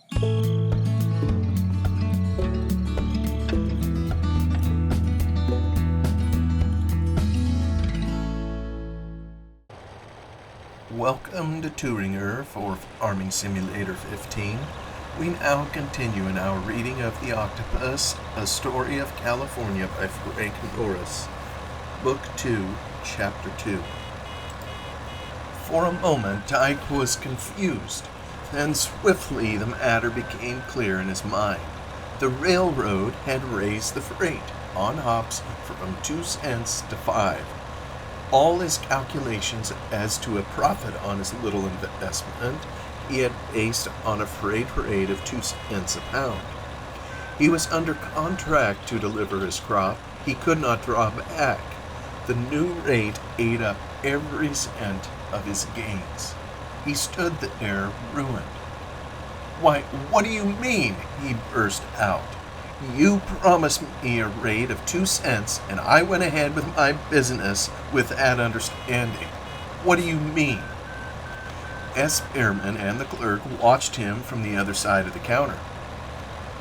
Welcome to Thueringer for Farming Simulator 15. We now continue in our reading of The Octopus, A Story of California by Frank Norris, Book 2, Chapter 2. For a moment, Ike was confused. Then swiftly the matter became clear in his mind. The railroad had raised the freight on hops from 2 cents to 5. All his calculations as to a profit on his little investment he had based on a freight rate of 2 cents a pound. He was under contract to deliver his crop. He could not draw back. The new rate ate up every cent of his gains. He stood there ruined. "Why, what do you mean?" he burst out. "You promised me a rate of 2 cents, and I went ahead with my business with that understanding. What do you mean?" S. Behrman and the clerk watched him from the other side of the counter.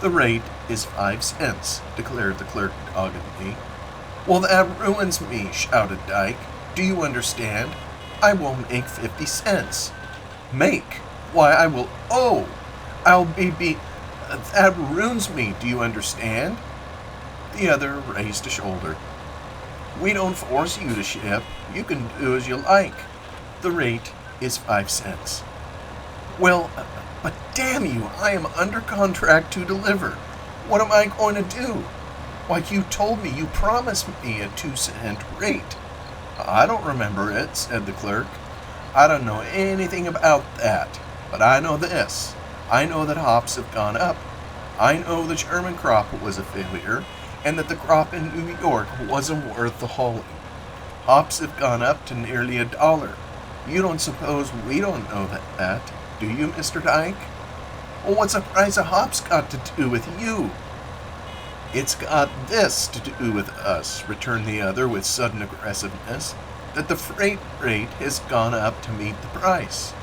"The rate is 5 cents, declared the clerk doggedly. "Well, that ruins me," shouted Dyke. "Do you understand? I will make 50 cents. Make? Why, I will, I'll be, that ruins me, do you understand?" The other raised a shoulder. "We don't force you to ship. You can do as you like. The rate is 5 cents. "Well, but damn you, I am under contract to deliver. What am I going to do?" "Why, you told me, you promised me a 2-cent rate." "I don't remember it," said the clerk. "I don't know anything about that, but I know this. I know that hops have gone up. I know the German crop was a failure, and that the crop in New York wasn't worth the hauling. Hops have gone up to nearly $1. You don't suppose we don't know that, do you, Mr. Dyke?" "Well, what's the price of hops got to do with you?" "It's got this to do with us," returned the other with sudden aggressiveness, "that the freight rate has gone up to meet the price.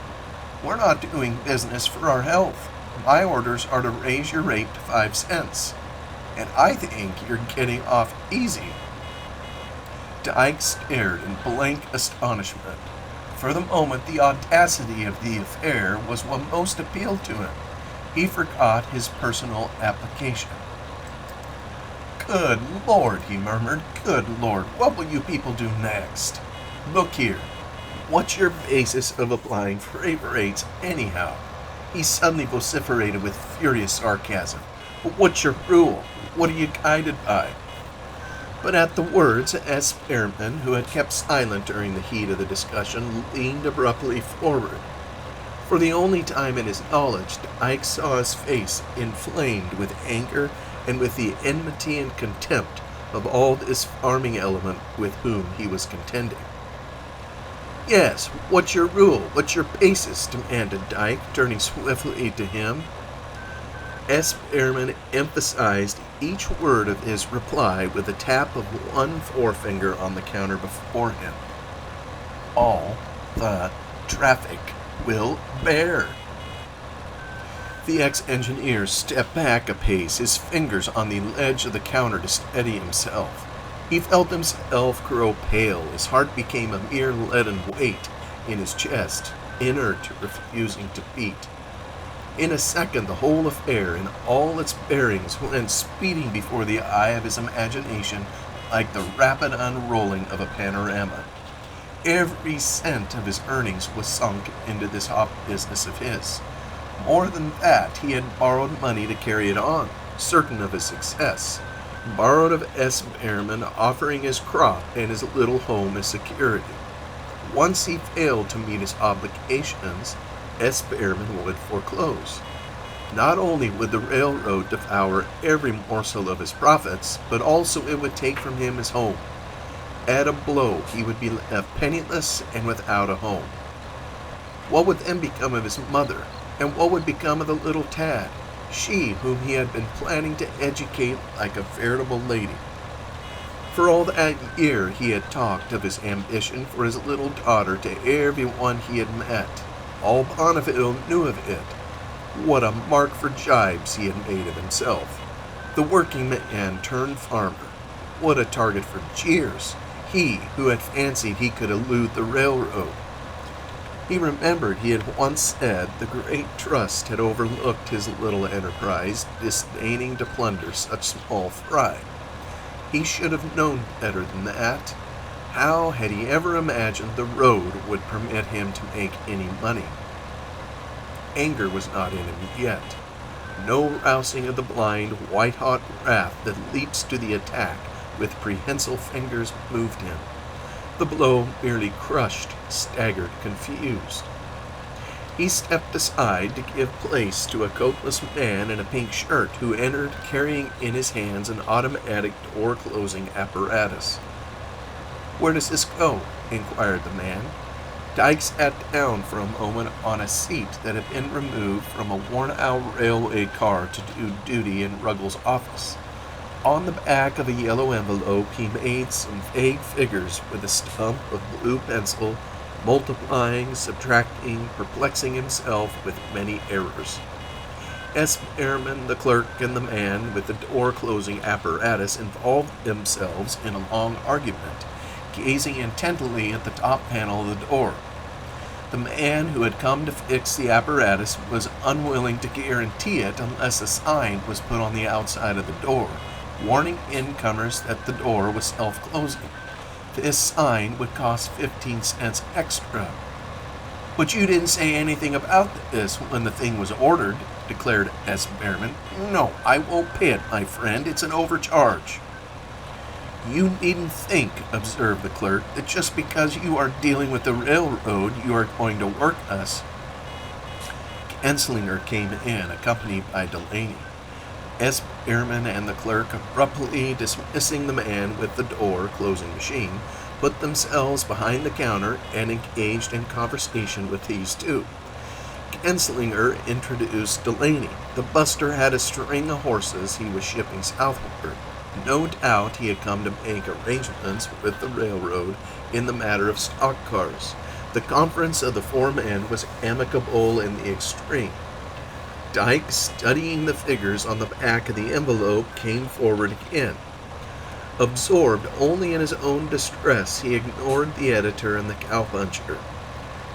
We're not doing business for our health. My orders are to raise your rate to 5 cents, and I think you're getting off easy." Dyke stared in blank astonishment. For the moment, the audacity of the affair was what most appealed to him. He forgot his personal application. "Good Lord," he murmured. "Good Lord, what will you people do next? Look here. What's your basis of applying freight rates, anyhow?" He suddenly vociferated with furious sarcasm. "What's your rule? What are you guided by?" But at the words, S. Behrman, who had kept silent during the heat of the discussion, leaned abruptly forward. For the only time in his knowledge, Ike saw his face inflamed with anger and with the enmity and contempt of all this farming element with whom he was contending. "Yes, what's your rule? What's your basis?" demanded Dyke, turning swiftly to him. S. Behrman emphasized each word of his reply with a tap of one forefinger on the counter before him. "All the traffic will bear." The ex-engineer stepped back a pace, his fingers on the ledge of the counter to steady himself. He felt himself grow pale. His heart became a mere leaden weight in his chest, inert, refusing to beat. In a second, the whole affair, in all its bearings, went speeding before the eye of his imagination like the rapid unrolling of a panorama. Every cent of his earnings was sunk into this hop business of his. More than that, he had borrowed money to carry it on, certain of his success. Borrowed of S. Behrman, offering his crop and his little home as security. Once he failed to meet his obligations, S. Behrman would foreclose. Not only would the railroad devour every morsel of his profits, but also it would take from him his home. At a blow, he would be left penniless and without a home. What would then become of his mother? And what would become of the little Tad, she whom he had been planning to educate like a veritable lady? For all that year he had talked of his ambition for his little daughter to everyone he had met. All Bonneville knew of it. What a mark for jibes he had made of himself. The working man turned farmer. What a target for jeers, he who had fancied he could elude the railroad. He remembered he had once said the great trust had overlooked his little enterprise, disdaining to plunder such small fry. He should have known better than that. How had he ever imagined the road would permit him to make any money? Anger was not in him yet. No rousing of the blind, white-hot wrath that leaps to the attack with prehensile fingers moved him. The blow merely crushed, staggered, confused. He stepped aside to give place to a coatless man in a pink shirt who entered carrying in his hands an automatic door-closing apparatus. "Where does this go?" inquired the man. Dyke sat down for a moment on a seat that had been removed from a worn-out railway car to do duty in Ruggles' office. On the back of a yellow envelope he made some vague figures with a stump of blue pencil, multiplying, subtracting, perplexing himself with many errors. S. Behrman, the clerk, and the man with the door-closing apparatus involved themselves in a long argument, gazing intently at the top panel of the door. The man who had come to fix the apparatus was unwilling to guarantee it unless a sign was put on the outside of the door, warning incomers that the door was self-closing. This sign would cost 15 cents extra. "But you didn't say anything about this when the thing was ordered," declared S. Behrman. "No, I won't pay it, my friend. It's an overcharge." "You needn't think," observed the clerk, "that just because you are dealing with the railroad you are going to work us." Genslinger came in, accompanied by Delaney. S. Behrman and the clerk, abruptly dismissing the man with the door-closing machine, put themselves behind the counter and engaged in conversation with these two. Genslinger introduced Delaney. The buster had a string of horses he was shipping southward. No doubt he had come to make arrangements with the railroad in the matter of stock cars. The conference of the four men was amicable in the extreme. Dyke, studying the figures on the back of the envelope, came forward again. Absorbed only in his own distress, he ignored the editor and the cowpuncher.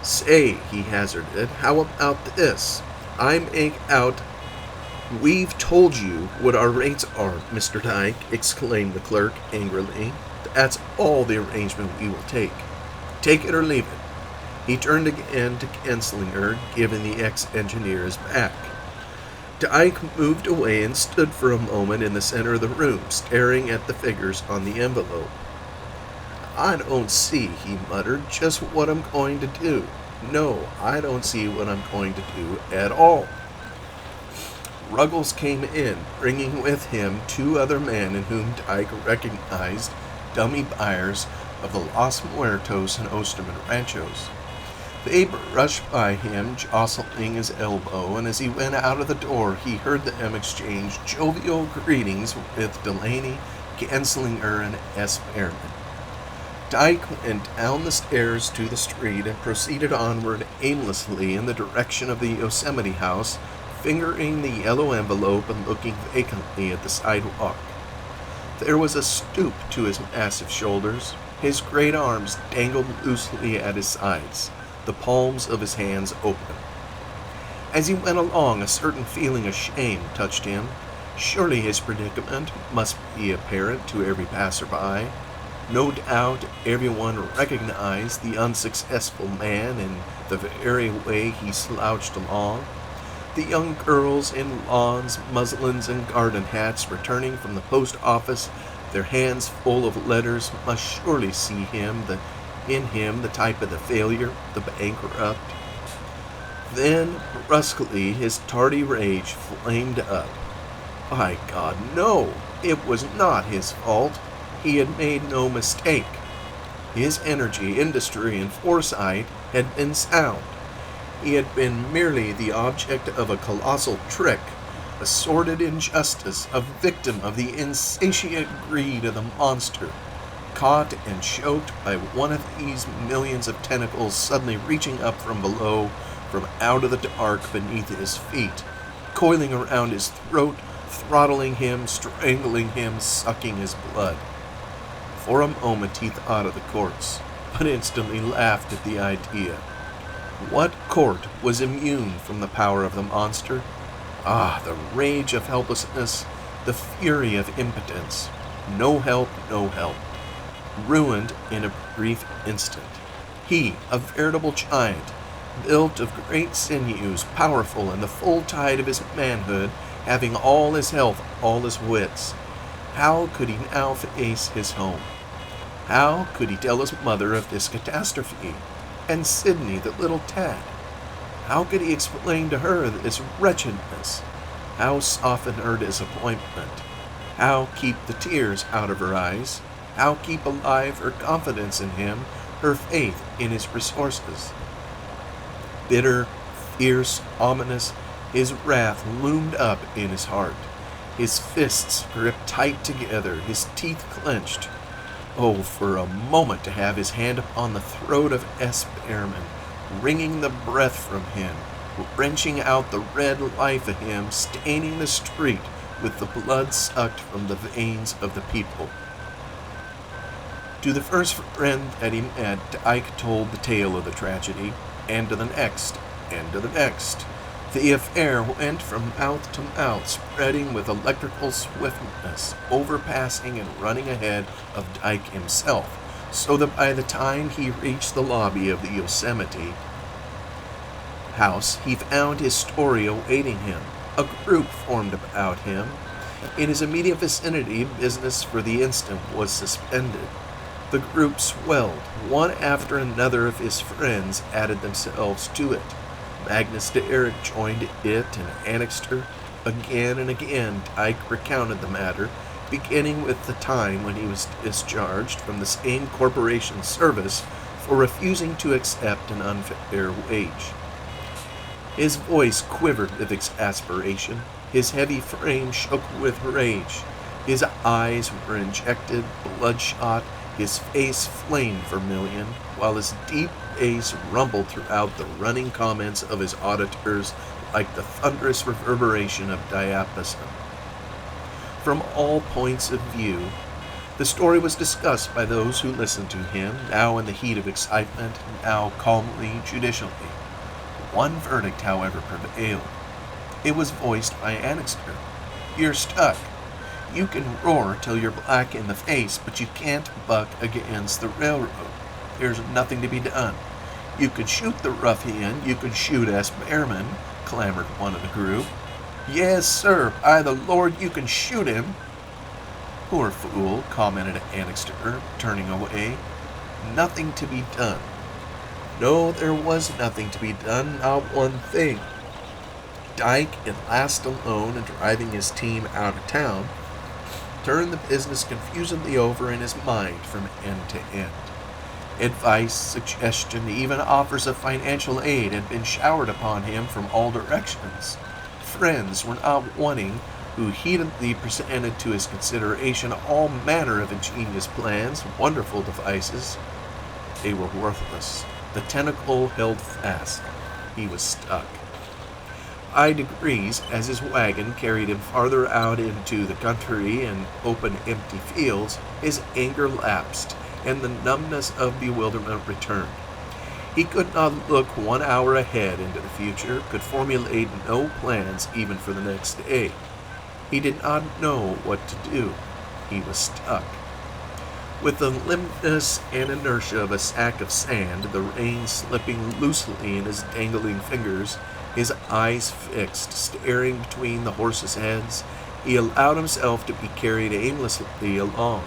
"Say," he hazarded, "how about this? I make out—" "We've told you what our rates are, Mr. Dyke," exclaimed the clerk angrily. "That's all the arrangement we will take. Take it or leave it." He turned again to Genslinger, giving the ex-engineer his back. Dyke moved away and stood for a moment in the center of the room, staring at the figures on the envelope. "I don't see," he muttered, "just what I'm going to do. No, I don't see what I'm going to do at all." Ruggles came in, bringing with him two other men in whom Dyke recognized dummy buyers of the Los Muertos and Osterman ranchos. They brushed by him, jostling his elbow, and as he went out of the door, he heard them exchange jovial greetings with Delaney, Genslinger, and S. Behrman. Dyke went down the stairs to the street and proceeded onward aimlessly in the direction of the Yosemite House, fingering the yellow envelope and looking vacantly at the sidewalk. There was a stoop to his massive shoulders. His great arms dangled loosely at his sides, the palms of his hands open. As he went along, a certain feeling of shame touched him. Surely his predicament must be apparent to every passerby. No doubt everyone recognized the unsuccessful man in the very way he slouched along. The young girls in lawns, muslins, and garden hats returning from the post office, their hands full of letters, must surely see in him the type of the failure, the bankrupt. Then, brusquely, his tardy rage flamed up. By God, no! It was not his fault. He had made no mistake. His energy, industry, and foresight had been sound. He had been merely the object of a colossal trick, a sordid injustice, a victim of the insatiate greed of the monster, caught and choked by one of these millions of tentacles suddenly reaching up from below, from out of the dark beneath his feet, coiling around his throat, throttling him, strangling him, sucking his blood. For a moment he thought of the courts, but instantly laughed at the idea. What court was immune from the power of the monster? Ah, the rage of helplessness, the fury of impotence. No help, no help. Ruined in a brief instant. He, a veritable giant, built of great sinews, powerful in the full tide of his manhood, having all his health, all his wits. How could he now face his home? How could he tell his mother of this catastrophe? And Sydney, the little tad? How could he explain to her this wretchedness? How soften her disappointment? How keep the tears out of her eyes? How keep alive her confidence in him, her faith in his resources? Bitter, fierce, ominous, his wrath loomed up in his heart. His fists gripped tight together, his teeth clenched. Oh, for a moment to have his hand upon the throat of S. Behrman, wringing the breath from him, wrenching out the red life of him, staining the street with the blood sucked from the veins of the people. To the first friend that he met, Ike told the tale of the tragedy, and to the next, and to the next. The affair went from mouth to mouth, spreading with electrical swiftness, overpassing and running ahead of Dyke himself, so that by the time he reached the lobby of the Yosemite house, he found his story awaiting him. A group formed about him. In his immediate vicinity, business for the instant was suspended. The group swelled. One after another of his friends added themselves to it. Magnus de Eric joined it and annexed her. Again and again, Dyke recounted the matter, beginning with the time when he was discharged from the same corporation's service for refusing to accept an unfair wage. His voice quivered with exasperation. His heavy frame shook with rage. His eyes were injected, bloodshot. His face flamed vermilion, while his deep bass rumbled throughout the running comments of his auditors like the thunderous reverberation of diapason. From all points of view, the story was discussed by those who listened to him, now in the heat of excitement, now calmly, judicially. One verdict, however, prevailed. It was voiced by Annixter. You're stuck. You can roar till you're black in the face, but you can't buck against the railroad. There's nothing to be done. You could shoot the ruffian, you could shoot S. Behrman, clamored one of the group. Yes, sir, by the Lord, you can shoot him. Poor fool, commented Annixter, turning away. Nothing to be done. No, there was nothing to be done, not one thing. Dyke, at last alone and driving his team out of town, turned the business confusedly over in his mind from end to end. Advice, suggestion, even offers of financial aid had been showered upon him from all directions. Friends were not wanting, who heatedly presented to his consideration all manner of ingenious plans, wonderful devices. They were worthless. The tentacle held fast. He was stuck. By degrees, as his wagon carried him farther out into the country and open empty fields, his anger lapsed, and the numbness of bewilderment returned. He could not look 1 hour ahead into the future, could formulate no plans even for the next day. He did not know what to do. He was stuck. With the limpness and inertia of a sack of sand, the reins slipping loosely in his dangling fingers, his eyes fixed, staring between the horses' heads, he allowed himself to be carried aimlessly along.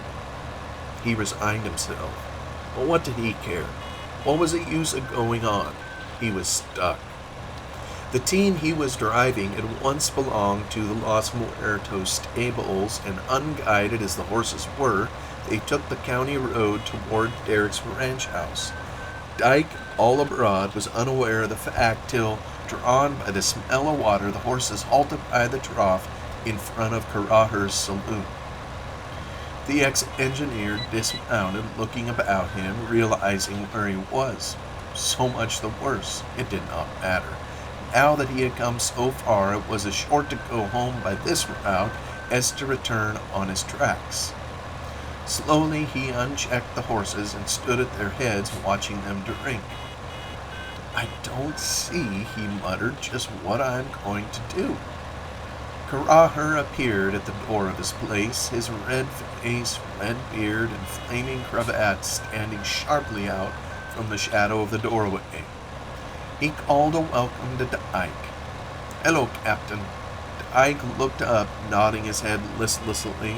He resigned himself. But what did he care? What was the use of going on? He was stuck. The team he was driving had once belonged to the Los Muertos stables, and unguided as the horses were, they took the county road toward Derek's ranch house. Dyke, all abroad, was unaware of the fact till, drawn by the smell of water, the horses halted by the trough in front of Carraher's saloon. The ex-engineer dismounted, looking about him, realizing where he was. So much the worse. It did not matter. now that he had come so far, it was as short to go home by this route as to return on his tracks. Slowly he unchecked the horses and stood at their heads watching them drink. "I don't see," he muttered, "just what I'm going to do." Karaher appeared at the door of his place, his red face, red beard, and flaming cravat standing sharply out from the shadow of the doorway. He called a welcome to Dyke. "Hello, Captain." Dyke looked up, nodding his head listlessly.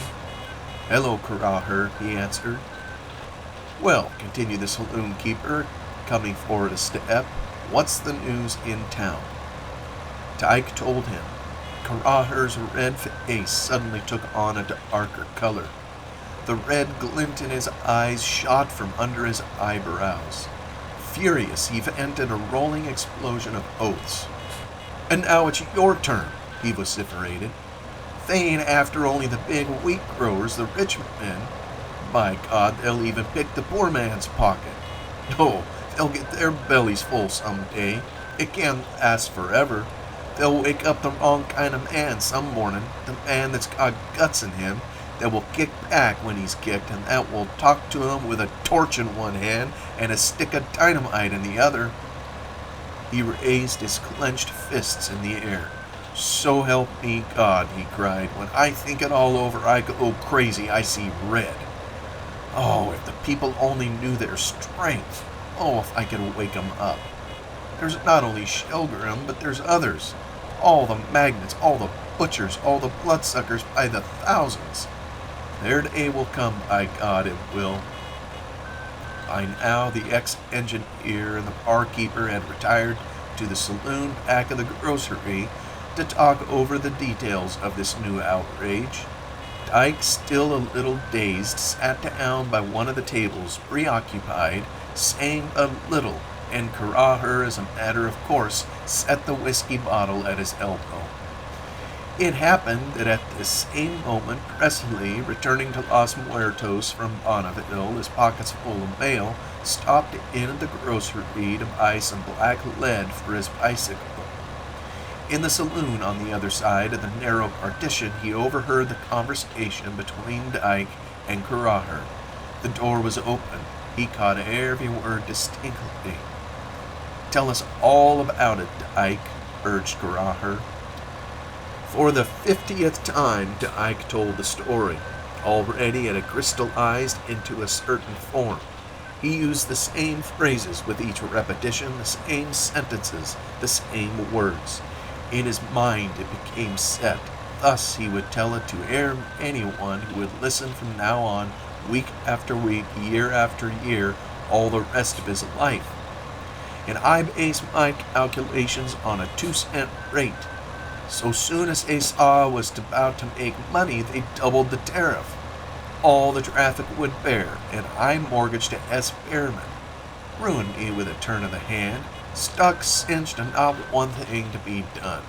"Hello, Karaher," he answered. "Well," continued the saloon keeper, coming forward a step, "what's the news in town?" Dyke told him. Karaher's red face suddenly took on a darker color. The red glint in his eyes shot from under his eyebrows. Furious, he vented a rolling explosion of oaths. "And now it's your turn," he vociferated. "They ain't after only the big wheat growers, the rich men. By God, they'll even pick the poor man's pocket. No, they'll get their bellies full some day. It can't last forever. They'll wake up the wrong kind of man some morning, the man that's got guts in him, that will kick back when he's kicked, and that will talk to him with a torch in one hand and a stick of dynamite in the other." He raised his clenched fists in the air. "So help me God," he cried. "When I think it all over, I go crazy. I see red. Oh, if the people only knew their strength. Oh, if I could wake 'em up. There's not only Shelgrim, but there's others. All the magnates, all the butchers, all the bloodsuckers by the thousands. Their day will come, by God, it will." By now, the ex-engineer and the barkeeper had retired to the saloon back of the grocery to talk over the details of this new outrage. Dyke, still a little dazed, sat down by one of the tables, preoccupied, saying but little, and Karaher, as a matter of course, set the whiskey bottle at his elbow. It happened that at this same moment, Presley, returning to Los Muertos from Bonneville, his pockets full of bale, stopped in at the grocery to buy some black lead for his bicycle. In the saloon on the other side of the narrow partition, he overheard the conversation between Dyke and Karaher. The door was open. He caught every word distinctly. "Tell us all about it, Dyke," urged Karaher. For the 50th time, Dyke told the story. Already it had crystallized into a certain form. He used the same phrases with each repetition, the same sentences, the same words. In his mind it became set. Thus he would tell it to anyone who would listen from now on, week after week, year after year, all the rest of his life. And I base my calculations on a 2-cent rate. So soon as they saw I was about to make money, they doubled the tariff. All the traffic would bear, and I mortgaged to S. Behrman. Ruined me with a turn of the hand, stuck cinched and not one thing to be done."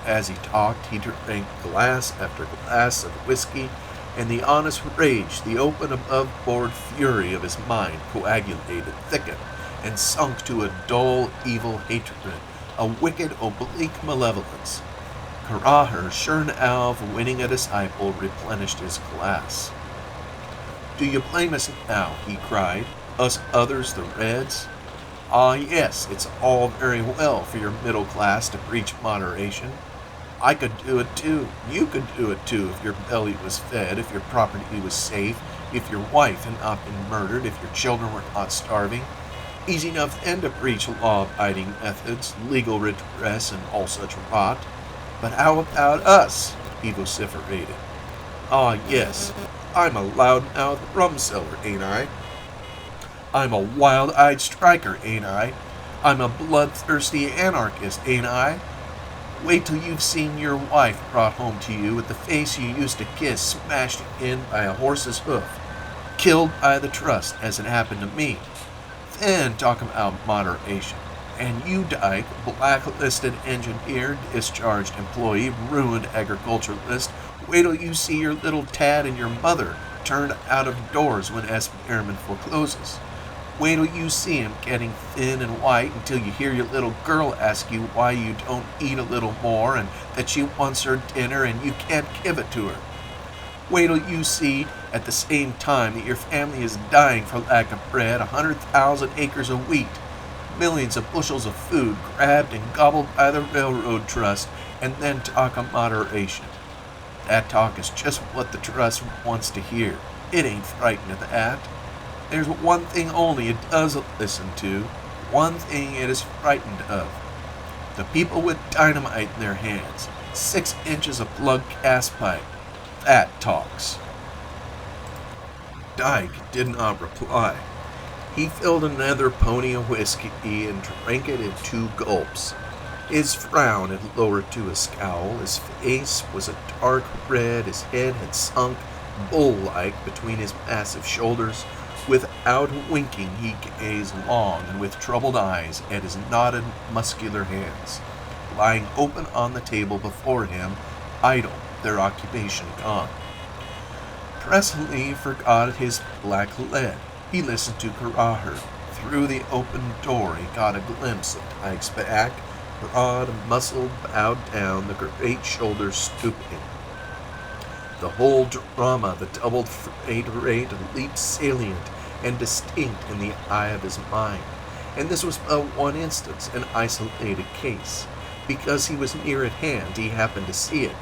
As he talked, he drank glass after glass of whiskey, and the honest rage, the open above-board fury of his mind coagulated, thickened, and sunk to a dull, evil hatred, a wicked, oblique malevolence. Karaher, sure now of winning a disciple, replenished his glass. "Do you blame us now?" he cried. "Us others, the Reds? Ah, yes, it's all very well for your middle class to preach moderation. I could do it too. You could do it too if your belly was fed, if your property was safe, if your wife had not been murdered, if your children were not starving. Easy enough then to preach law-abiding methods, legal redress, and all such rot. But how about us?" he vociferated. "Ah, yes, I'm a loud-mouthed rum-seller, ain't I? I'm a wild-eyed striker, ain't I? I'm a bloodthirsty anarchist, ain't I? Wait till you've seen your wife brought home to you with the face you used to kiss smashed in by a horse's hoof, killed by the trust as it happened to me. Then talk about moderation. And you, Dyke, blacklisted engineer, discharged employee, ruined agriculturalist, wait till you see your little tad and your mother turned out of doors when S. Behrman forecloses. Wait till you see him getting thin and white until you hear your little girl ask you why you don't eat a little more and that she wants her dinner and you can't give it to her. Wait till you see, at the same time, that your family is dying for lack of bread, 100,000 acres of wheat, millions of bushels of food grabbed and gobbled by the railroad trust, and then talk of moderation. That talk is just what the trust wants to hear. It ain't frightened of that. There's one thing only it does listen to, one thing it is frightened of. The people with dynamite in their hands, 6 inches of plug gas pipe. That talks. Dyke did not reply. He filled another pony of whiskey and drank it in 2 gulps. His frown had lowered to a scowl, his face was a dark red, his head had sunk, bull-like, between his massive shoulders. Without winking, he gazed long and with troubled eyes at his knotted, muscular hands, lying open on the table before him, idle, their occupation gone. Presently he forgot his black lead. He listened to Caraher. Through the open door he got a glimpse of Dyke's back, broad, muscled, bowed down, the great shoulders stooping. The whole drama of the doubled freight rate leaped salient and distinct in the eye of his mind, and this was but one instance, an isolated case. Because he was near at hand, he happened to see it.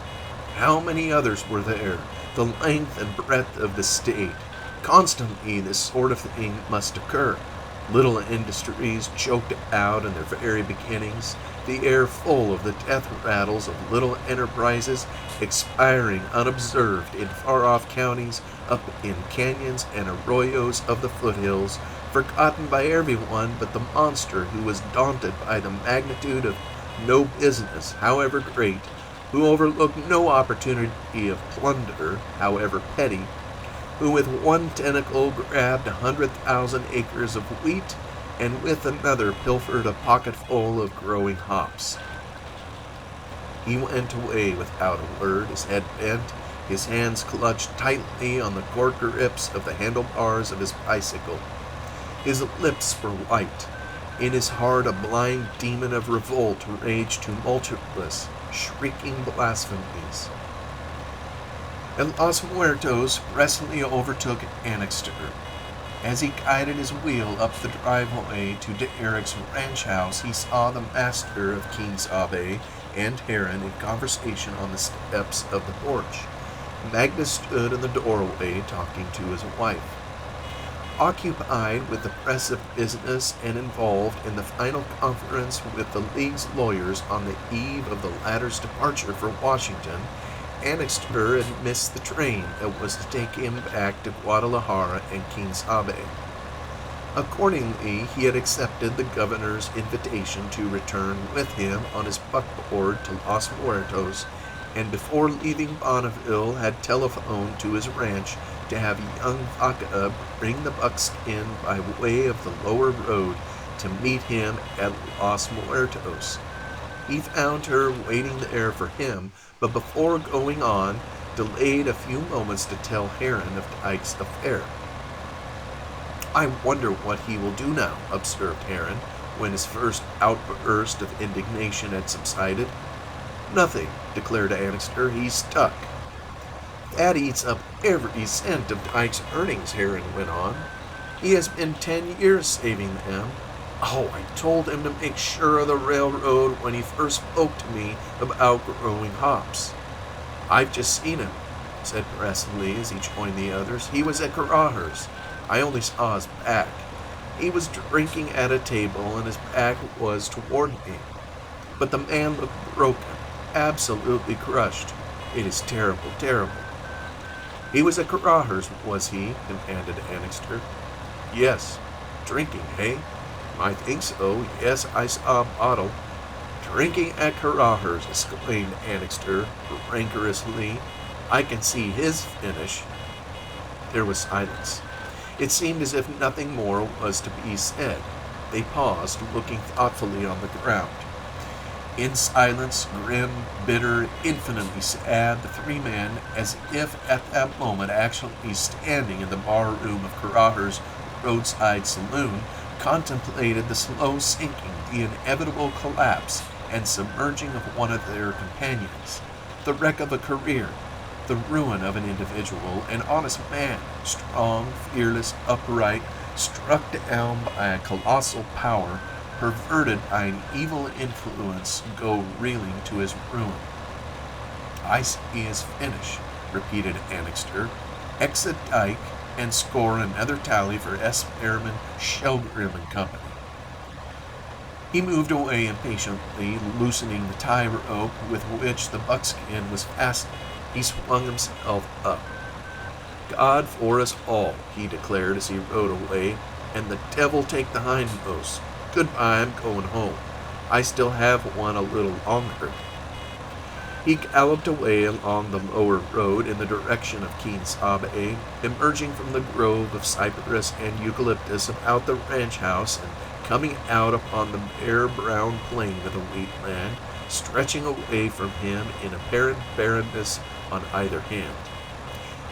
How many others were there? The length and breadth of the state. Constantly this sort of thing must occur. Little industries choked out in their very beginnings, the air full of the death rattles of little enterprises expiring unobserved in far-off counties, up in canyons and arroyos of the foothills, forgotten by everyone but the monster who was daunted by the magnitude of no business, however great, who overlooked no opportunity of plunder, however petty, who with one tentacle grabbed 100,000 acres of wheat, and with another pilfered a pocketful of growing hops. He went away without a word, his head bent, his hands clutched tightly on the cord grips of the handlebars of his bicycle. His lips were white. In his heart a blind demon of revolt raged tumultuous, shrieking blasphemies. And Los Muertos presently overtook Annixter. As he guided his wheel up the driveway to Eric's ranch house, he saw the master of King's Abbey and Heron in conversation on the steps of the porch. Magnus stood in the doorway talking to his wife. Occupied with the press of business and involved in the final conference with the League's lawyers on the eve of the latter's departure for Washington, Annixter had missed the train that was to take him back to Guadalajara and Kings Abbey. Accordingly, he had accepted the governor's invitation to return with him on his buckboard to Los Muertos, and before leaving Bonneville had telephoned to his ranch to have young Vaca bring the buckskin by way of the lower road to meet him at Los Muertos. He found her waiting there for him, but before going on, delayed a few moments to tell Heron of Dyke's affair. "I wonder what he will do now," observed Heron, when his first outburst of indignation had subsided. "Nothing," declared Annixter. "He's stuck." "That eats up every cent of Dyke's earnings," Heron went on. "He has been 10 years saving them. Oh, I told him to make sure of the railroad when he first spoke to me about growing hops." "I've just seen him," said Presley as he joined the others. "He was at Caraher's. I only saw his back. He was drinking at a table and his back was toward me. But the man looked broken, absolutely crushed. It is terrible, terrible." "He was at Caraher's, was he?" demanded Annixter. "Yes. Drinking, eh?" "I think so. Yes, I saw a bottle." "Drinking at Caraher's," exclaimed Annixter rancorously. "I can see his finish." There was silence. It seemed as if nothing more was to be said. They paused, looking thoughtfully on the ground. In silence, grim, bitter, infinitely sad, the 3 men, as if at that moment actually standing in the bar room of Caraher's, roadside saloon contemplated the slow sinking, the inevitable collapse and submerging of one of their companions, the wreck of a career, the ruin of an individual, an honest man, strong, fearless, upright, struck down by a colossal power, perverted by an evil influence, go reeling to his ruin. "I see his finish," repeated Annixter. "Exit Dyke and score another tally for S. Behrman, Shelgrim and Company." He moved away impatiently, loosening the tie rope with which the buckskin was fastened. He swung himself up. "God for us all," he declared as he rode away, "and the devil take the hindmost. Goodbye, I'm going home. I still have one a little longer." He galloped away along the lower road in the direction of Quien-Sabe, emerging from the grove of cypress and eucalyptus about the ranch house and coming out upon the bare brown plain of the wheatland, stretching away from him in apparent barrenness on either hand.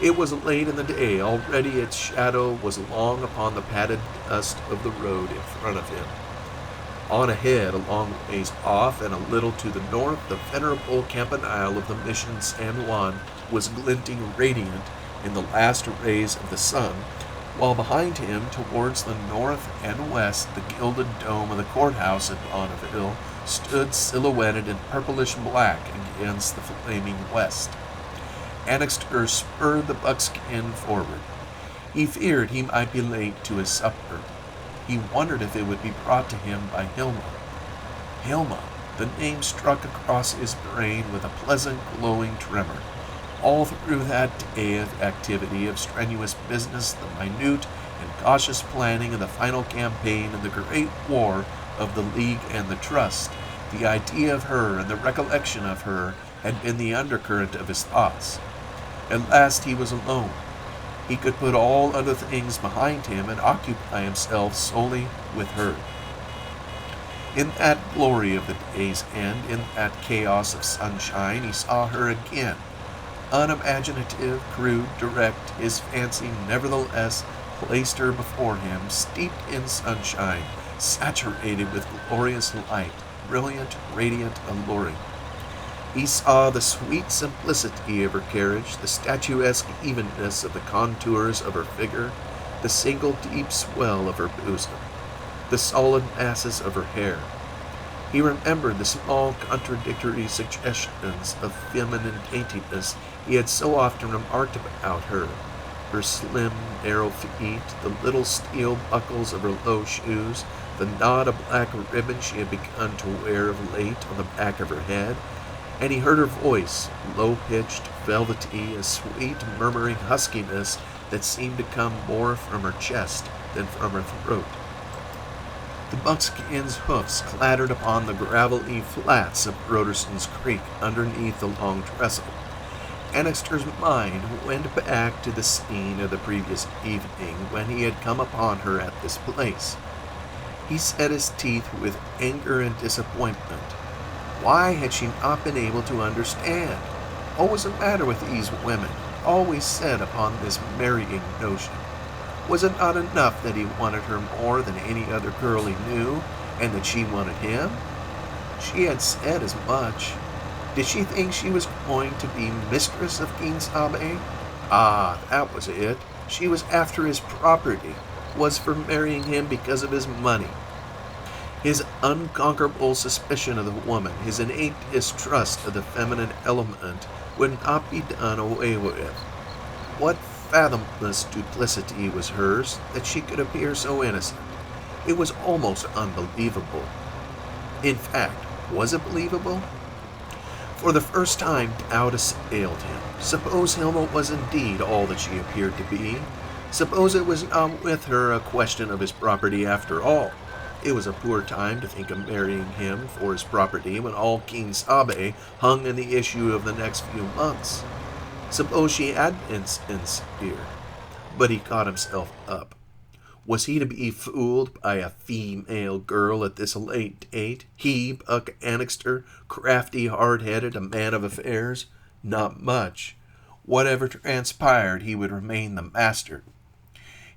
It was late in the day. Already its shadow was long upon the padded dust of the road in front of him. On ahead, a long ways off and a little to the north, the venerable campanile of the Mission San Juan was glinting radiant in the last rays of the sun, while behind him, towards the north and west, the gilded dome of the courthouse at Bonneville stood silhouetted in purplish black against the flaming west. Annixter spurred the buckskin forward. He feared he might be late to his supper. He wondered if it would be brought to him by Hilma. Hilma! The name struck across his brain with a pleasant, glowing tremor. All through that day of activity, of strenuous business, the minute and cautious planning of the final campaign in the great war of the League and the Trust, the idea of her and the recollection of her had been the undercurrent of his thoughts. At last he was alone. He could put all other things behind him and occupy himself solely with her. In that glory of the day's end, in that chaos of sunshine, he saw her again. Unimaginative, crude, direct, his fancy nevertheless placed her before him, steeped in sunshine, saturated with glorious light, brilliant, radiant, alluring. He saw the sweet simplicity of her carriage, the statuesque evenness of the contours of her figure, the single deep swell of her bosom, the solid masses of her hair. He remembered the small contradictory suggestions of feminine daintiness he had so often remarked about her, her slim, narrow feet, the little steel buckles of her low shoes, the knot of black ribbon she had begun to wear of late on the back of her head, and he heard her voice, low-pitched, velvety, a sweet, murmuring huskiness that seemed to come more from her chest than from her throat. The buckskin's hoofs clattered upon the gravelly flats of Broderson's Creek underneath the long trestle. Annixter's mind went back to the scene of the previous evening when he had come upon her at this place. He set his teeth with anger and disappointment. Why had she not been able to understand? What was the matter with these women, always set upon this marrying notion? Was it not enough that he wanted her more than any other girl he knew, and that she wanted him? She had said as much. Did she think she was going to be mistress of Quien-Sabe? Ah, that was it. She was after his property, was for marrying him because of his money. His unconquerable suspicion of the woman, his innate distrust of the feminine element, would not be done away with. What fathomless duplicity was hers, that she could appear so innocent. It was almost unbelievable. In fact, was it believable? For the first time, doubt assailed him. Suppose Hilma was indeed all that she appeared to be. Suppose it was not with her a question of his property after all. It was a poor time to think of marrying him for his property when all Quien-Sabe hung in the issue of the next few months. Suppose she had been sincere. But he caught himself up. Was he to be fooled by a female girl at this late date? He, Buck Annixter, crafty, hard-headed, a man of affairs? Not much. Whatever transpired, he would remain the master.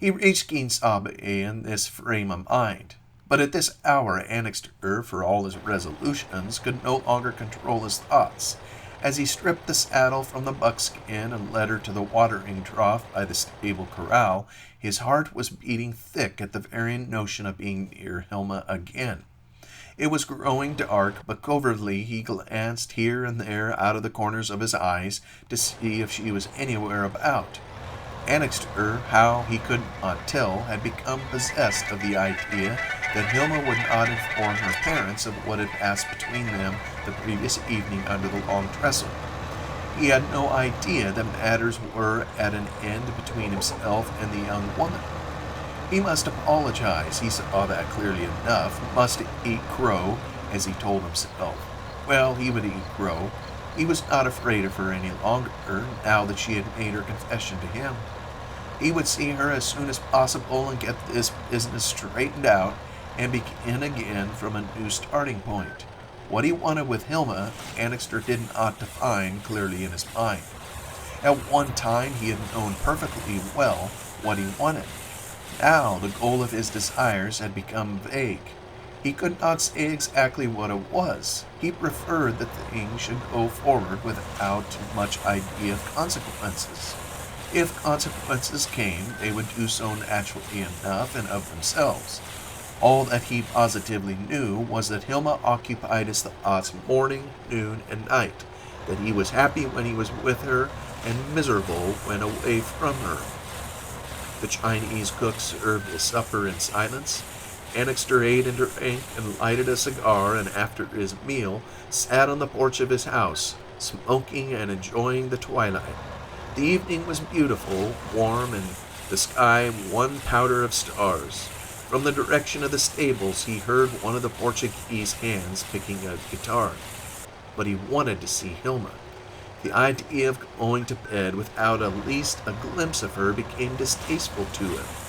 He reached Keensabe in this frame of mind. But at this hour Annixter, for all his resolutions, could no longer control his thoughts. As he stripped the saddle from the buckskin and led her to the watering trough by the stable corral, his heart was beating thick at the very notion of being near Hilma again. It was growing dark, but covertly he glanced here and there out of the corners of his eyes to see if she was anywhere about. Annixter, how he could not tell, had become possessed of the idea that Hilma would not inform her parents of what had passed between them the previous evening under the long trestle. He had no idea that matters were at an end between himself and the young woman. He must apologize, he saw that clearly enough, must eat crow, as he told himself. Well, he would eat crow. He was not afraid of her any longer, now that she had made her confession to him. He would see her as soon as possible and get this business straightened out and begin again from a new starting point. What he wanted with Hilma, Annixter did not define clearly in his mind. At one time he had known perfectly well what he wanted. Now the goal of his desires had become vague. He could not say exactly what it was. He preferred that things should go forward without much idea of consequences. If consequences came, they would do so naturally enough and of themselves. All that he positively knew was that Hilma occupied his thoughts morning, noon, and night, that he was happy when he was with her and miserable when away from her. The Chinese cook served his supper in silence. Annixter ate and drank and lighted a cigar, and after his meal sat on the porch of his house, smoking and enjoying the twilight. The evening was beautiful, warm, and the sky one powder of stars. From the direction of the stables he heard one of the Portuguese hands picking a guitar. But he wanted to see Hilma. The idea of going to bed without at least a glimpse of her became distasteful to him.